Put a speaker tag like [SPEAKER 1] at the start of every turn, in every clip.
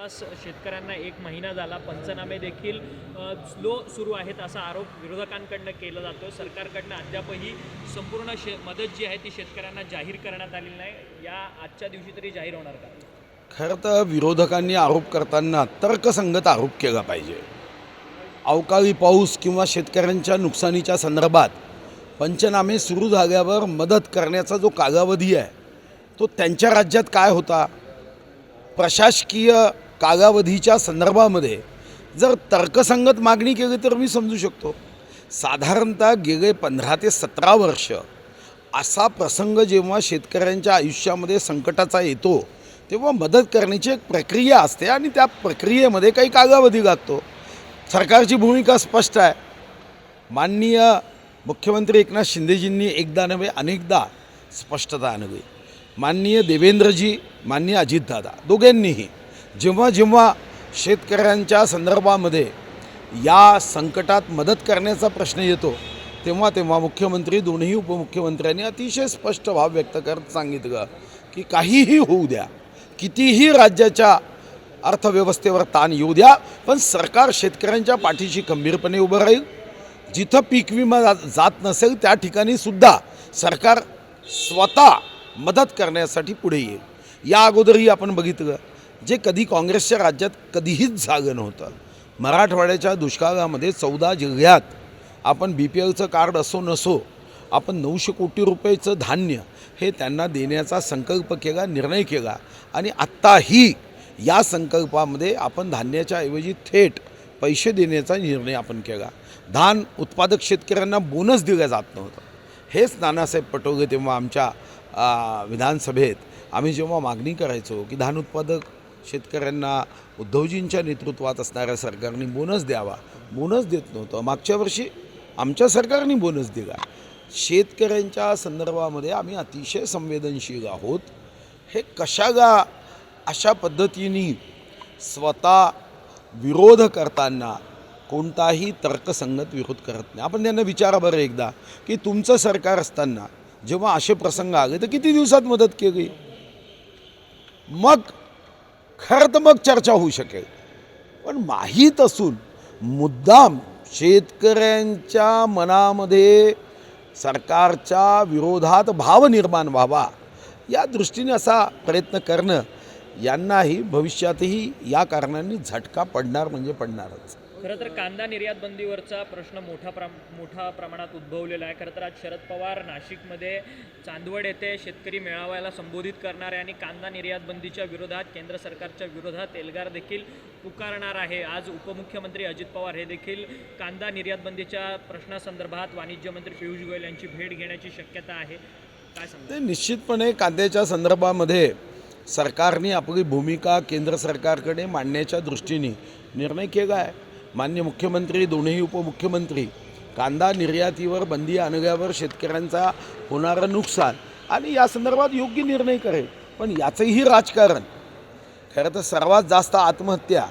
[SPEAKER 1] जवळपास शेतकऱ्यांना 1 महिना झाला, पंचनामे देखील स्लो सुरू आहेत असा आरोप विरोधकांकडनं केला जातो. सरकारकडनं अद्यापही संपूर्ण मदत जी आहे ती शेतकऱ्यांना जाहीर करण्यात आलेली नाही. या आजच्या दिवशी तरी जाहीर होणार का?
[SPEAKER 2] खरं तर विरोधकांनी आरोप करताना तर्कसंगत आरोप केला पाहिजे. अवकाळी पाऊस किंवा शेतकऱ्यांच्या नुकसानीच्या संदर्भात पंचनामे सुरू झाल्यावर मदत करण्याचा जो कालावधी आहे तो त्यांच्या राज्यात काय होता, प्रशासकीय कालावधीच्या संदर्भामध्ये जर तर्कसंगत मागणी केली तर मी समजू शकतो. साधारणतः गेले 15 ते 17 वर्ष असा प्रसंग जेव्हा शेतकऱ्यांच्या आयुष्यामध्ये संकटाचा येतो तेव्हा मदत करण्याची एक प्रक्रिया असते आणि त्या प्रक्रियेमध्ये काही कालावधी लागतो. सरकारची भूमिका स्पष्ट आहे. माननीय मुख्यमंत्री एकनाथ शिंदेजींनी एकदा नव्हे अनेकदा स्पष्टता आणली. माननीय देवेंद्रजी, माननीय अजितदादा दोघांनीही जेव्हा जेव्हा शेतकऱ्यांच्या संदर्भामध्ये या संकटात मदत करण्याचा प्रश्न येतो तेव्हा तेव्हा मुख्यमंत्री, दोन्ही उपमुख्यमंत्र्यांनी अतिशय स्पष्ट भाव व्यक्त करत सांगितलं की काहीही होऊ द्या, कितीही राज्याच्या अर्थव्यवस्थेवर ताण येऊ द्या, पण सरकार शेतकऱ्यांच्या पाठीशी खंबीरपणे उभं राहील. जिथं पीक विमा जात नसेल त्या ठिकाणी सुद्धा सरकार स्वतः मदत करण्यासाठी पुढे येईल. या अगोदरही आपण बघितलं जे कधी काँग्रेसच्या राज्यात कधीहीच झालं नव्हतं. मराठवाड्याच्या दुष्काळामध्ये 14 जिल्ह्यात आपण BPLचं कार्ड असो नसो आपण 900 कोटी रुपयेचं धान्य हे त्यांना देण्याचा संकल्प केला, निर्णय केला आणि आत्ताही या संकल्पामध्ये आपण धान्याच्या ऐवजी थेट पैसे देण्याचा निर्णय आपण केला. धान उत्पादक शेतकऱ्यांना बोनस दिला जात नव्हतं. हेच नानासाहेब पटोले तेव्हा आमच्या विधानसभेत आम्ही जेव्हा मागणी करायचो की धान उत्पादक शेतकऱ्यांना उद्धवजींच्या नेतृत्वात असणाऱ्या सरकारने बोनस द्यावा, बोनस देत नव्हतं. मागच्या वर्षी आमच्या सरकारने बोनस दिला. शेतकऱ्यांच्या संदर्भामध्ये आम्ही अतिशय संवेदनशील आहोत. हे कशाला अशा पद्धतीने स्वतः विरोध करताना कोणताही तर्कसंगत विरोध करत नाही. आपण त्यांना विचारा बरं एकदा की तुमचं सरकार असताना जेव्हा असे प्रसंग आले तर किती दिवसात मदत केली, मग खरं तर मग चर्चा होऊ शकेल. पण माहीत असून मुद्दाम शेतकऱ्यांच्या मनामध्ये सरकारच्या विरोधात भाव निर्माण व्हावा या दृष्टीने असा प्रयत्न करणं यांनाही भविष्यातही या कारणांनी झटका पडणार म्हणजे पडणारच.
[SPEAKER 1] खरं तर कांदा निर्यात बंदीवरचा प्रश्न मोठा प्रमाणात उद्भवलेला आहे. खरं तर आज शरद पवार नाशिकमध्ये चांदवड येथे शेतकरी मेळाव्याला संबोधित करणार आहे आणि कांदा निर्यात बंदीच्या विरोधात, केंद्र सरकारच्या विरोधात एल्गार देखील पुकारणार आहे. आज उपमुख्यमंत्री अजित पवार हे देखील कांदा निर्यात बंदीच्या प्रश्नासंदर्भात वाणिज्य मंत्री पियुष गोयल यांची भेट घेण्याची शक्यता आहे. काय सांगता?
[SPEAKER 2] ते निश्चितपणे कांद्याच्या संदर्भामध्ये सरकारने आपली भूमिका केंद्र सरकारकडे मांडण्याच्या दृष्टीने निर्णय केला आहे. माननीय मुख्यमंत्री, दोन्ही उपमुख्यमंत्री कांदा निर्यातीवर बंदी आणल्यावर शेतकऱ्यांचा होणारं नुकसान आणि या संदर्भात योग्य निर्णय करेल. पण याचंही राजकारण खरं तर सर्वात जास्त आत्महत्या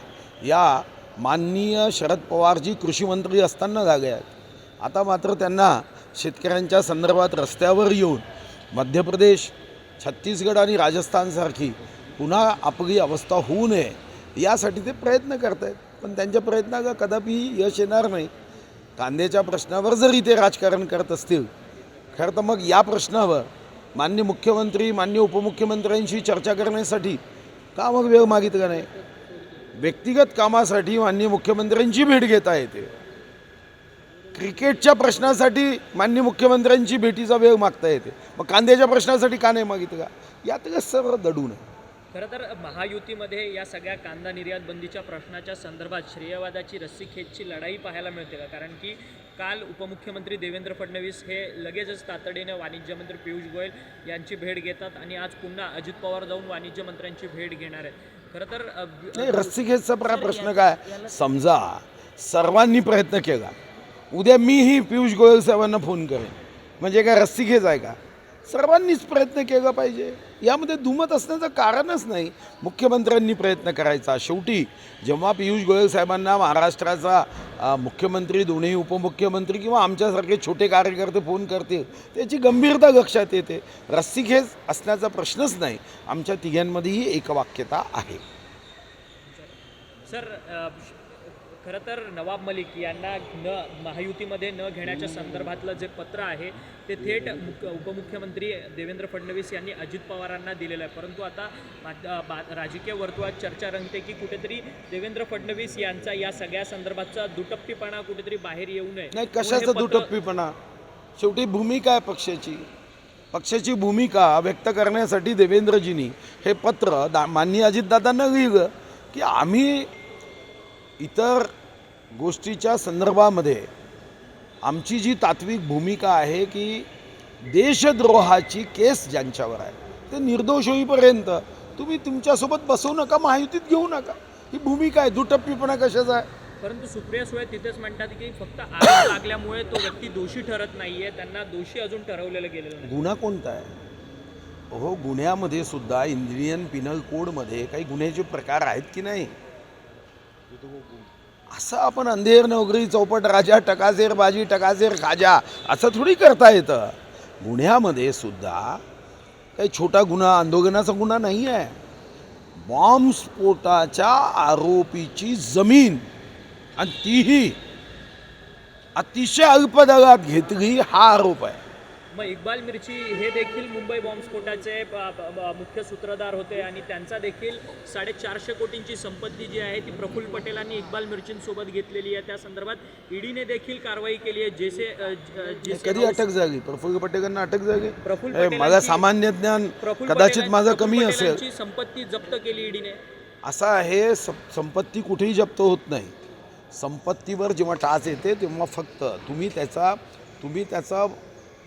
[SPEAKER 2] या माननीय शरद पवारजी कृषीमंत्री असताना झाल्या आहेत. आता मात्र त्यांना शेतकऱ्यांच्या संदर्भात रस्त्यावर येऊन मध्य प्रदेश, छत्तीसगड आणि राजस्थानसारखी पुन्हा आपली अवस्था होऊ नये यासाठी ते प्रयत्न करत आहेत. पण त्यांच्या प्रयत्नाला कदापि यश येणार नाही. कांद्याच्या प्रश्नावर जरी ते राजकारण करत असतील खरं तर मग या प्रश्नावर माननीय मुख्यमंत्री, माननीय उपमुख्यमंत्र्यांशी चर्चा करण्यासाठी का मग वेळ मागितला नाही? व्यक्तिगत कामासाठी माननीय मुख्यमंत्र्यांची भेट घेता येते. क्रिकेटच्या प्रश्नासाठी माननीय मुख्यमंत्र्यांची भेटीचा वेळ मागता येते. मग कांद्याच्या प्रश्नासाठी का नाही मागितला? यातलं सर्व दडून आहे.
[SPEAKER 1] खरं तर महायुतीमध्ये या सगळ्या कांदा निर्यात बंदीच्या प्रश्नाच्या संदर्भात श्रेयवादाची रस्सीखेचची लढाई पाहायला मिळते का? कारण की काल उपमुख्यमंत्री देवेंद्र फडणवीस हे लगेचच तातडीने वाणिज्य मंत्री पियुष गोयल यांची भेट घेतात आणि आज पुन्हा अजित पवार जाऊन वाणिज्य मंत्र्यांची भेट घेणार आहेत. खरं तर
[SPEAKER 2] नाही, रस्सीखेचचा प्रश्न काय, समजा सर्वांनी प्रयत्न केला, उद्या मीही पियुष गोयल साहेबांना फोन करेन, म्हणजे काय रस्सीखेच आहे का? सर्वांनीच प्रयत्न केला पाहिजे. यामध्ये दुमत असण्याचं कारणच नाही. मुख्यमंत्र्यांनी प्रयत्न करायचा. शेवटी जेव्हा पियुष गोयल साहेबांना महाराष्ट्राचा मुख्यमंत्री, दोन्ही उपमुख्यमंत्री किंवा आमच्यासारखे छोटे कार्यकर्ते फोन करतील त्याची गंभीरता लक्षात येते. रस्सीखेच असण्याचा प्रश्नच नाही. आमच्या तिघांमध्येही एकवाक्यता आहे.
[SPEAKER 1] सर खरं तर नवाब मलिक यांना महायुतीमध्ये न घेण्याच्या संदर्भातलं जे पत्र आहे ते थेट उपमुख्यमंत्री देवेंद्र फडणवीस यांनी अजित पवारांना दिलेलं आहे. परंतु आता राजकीय वर्तुळात चर्चा रंगते की कुठेतरी देवेंद्र फडणवीस यांचा या सगळ्या संदर्भातचा दुटप्पीपणा कुठेतरी बाहेर येऊ नये.
[SPEAKER 2] नाही, कशाचा दुटप्पीपणा? शेवटी भूमिका आहे पक्षाची भूमिका व्यक्त करण्यासाठी देवेंद्रजींनी हे पत्र माननीय अजितदादांना लिहिलं की आम्ही इतर गोष्टीच्या संदर्भामध्ये आमची जी तात्विक भूमिका आहे की देशद्रोहाची केस ज्यांच्यावर आहे ते निर्दोष होईपर्यंत तुम्ही तुमच्यासोबत बसवू नका, महायुतीत घेऊ नका. ही भूमिका आहे. दुटप्पीपणा कशाचा आहे?
[SPEAKER 1] परंतु सुप्रिया सुळे तिथेच म्हणतात की फक्त आरोप लागल्यामुळे तो व्यक्ती दोषी ठरत नाहीये, त्यांना दोषी अजून ठरवलेलं गेलेलं नाही.
[SPEAKER 2] गुन्हा कोणता आहे? हो, गुन्ह्यामध्ये सुद्धा इंडियन पिनल कोडमध्ये काही गुन्ह्याचे प्रकार आहेत की नाही? असं आपण अंधेर नोकरी चौपट राजा टकासेर बाजी टकासेर खाजा असं थोडी करता येतं. गुन्ह्यामध्ये सुद्धा काही छोटा गुन्हा अंधोगणाचा गुन्हा नाही आहे. बॉम्बस्फोटाच्या आरोपीची जमीन आणि तीही अतिशय अल्प दरात घेतली हा आरोप आहे.
[SPEAKER 1] मग इक्बाल मिर्ची हे देखील मुंबई बॉम्बस्फोटाचे मुख्य सूत्रधार होते आणि त्यांचा देखील 450 कोटींची संपत्ती जी आहे ती प्रफुल्ल पटेलांनी इक्बाल मिर्चींसोबत घेतलेली आहे. त्या संदर्भात ईडीने देखील कारवाई केली आहे.
[SPEAKER 2] कधी अटक झाली? प्रफुल्ल पटेलांना अटक झाली?
[SPEAKER 1] प्रफुल्ल
[SPEAKER 2] मला सामान्य ज्ञान कदाचित माझं कमी असेल.
[SPEAKER 1] संपत्ती जप्त केली ईडीने.
[SPEAKER 2] असं आहे, संपत्ती कुठेही जप्त होत नाही. संपत्तीवर जेव्हा टाच येते तेव्हा फक्त तुम्ही त्याचा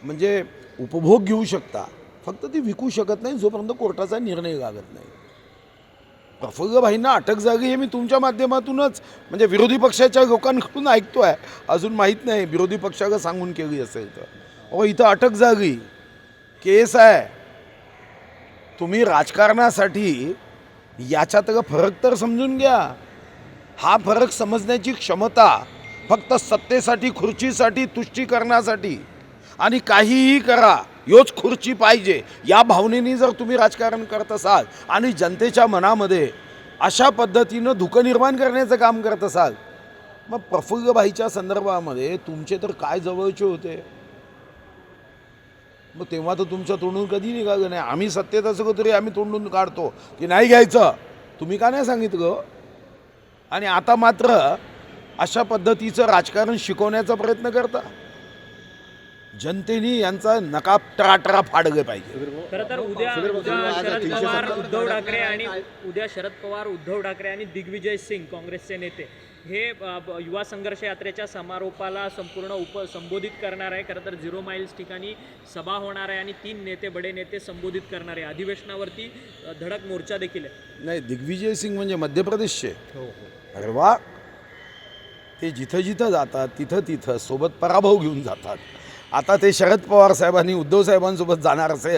[SPEAKER 2] म्हणजे उपभोग घेऊ शकता, फक्त ती विकू शकत नाही जोपर्यंत कोर्टाचा निर्णय लागत नाही. प्रफुल्लभाईंना अटक झाली हे मी तुमच्या माध्यमातूनच म्हणजे विरोधी पक्षाच्या लोकांकडून ऐकतो आहे. अजून माहीत नाही विरोधी पक्षाला सांगून केली असेल तर. अहो, इथं अटक झाली, केस आहे. तुम्ही राजकारणासाठी याच्यातला फरक तर समजून घ्या. हा फरक समजण्याची क्षमता फक्त सत्तेसाठी खुर्चीसाठी तुष्टीकरणासाठी आणि काहीही करा योच खुर्ची पाहिजे या भावनेने जर तुम्ही राजकारण करत असाल आणि जनतेच्या मनामध्ये अशा पद्धतीनं धुकं निर्माण करण्याचं काम करत असाल, मग प्रफुल्लभाईच्या संदर्भामध्ये तुमचे तर काय जवळचे होते. मग तेव्हा तर तुमच्या तोंडून कधी निघालं नाही. आम्ही सत्तेत असलो तरी आम्ही तोंडून काढतो की नाही घ्यायचं. तुम्ही का नाही सांगितलं? आणि आता मात्र अशा पद्धतीचं राजकारण शिकवण्याचा प्रयत्न करता. जनतेने यांचा नकाब टराटरा फाडले पाहिजे.
[SPEAKER 1] खरं तर उद्या शरद पवार उद्धव ठाकरे आणि दिग्विजय सिंग काँग्रेसचे नेते हे युवा संघर्ष यात्रेच्या समारोपाला संपूर्ण संबोधित करणार आहे. खरं तर 0 माइल्स ठिकाणी सभा होणार आहे आणि 3 बडे नेते संबोधित करणार आहे. अधिवेशनावरती धडक मोर्चा देखील आहे.
[SPEAKER 2] नाही, दिग्विजय सिंग म्हणजे मध्य प्रदेशचे. अरे वा, ते जिथं जिथं जातात तिथं सोबत पराभव घेऊन जातात. आता ते शरद पवार साहेबांनी उद्धव साहेबांसोबत जाणार असेल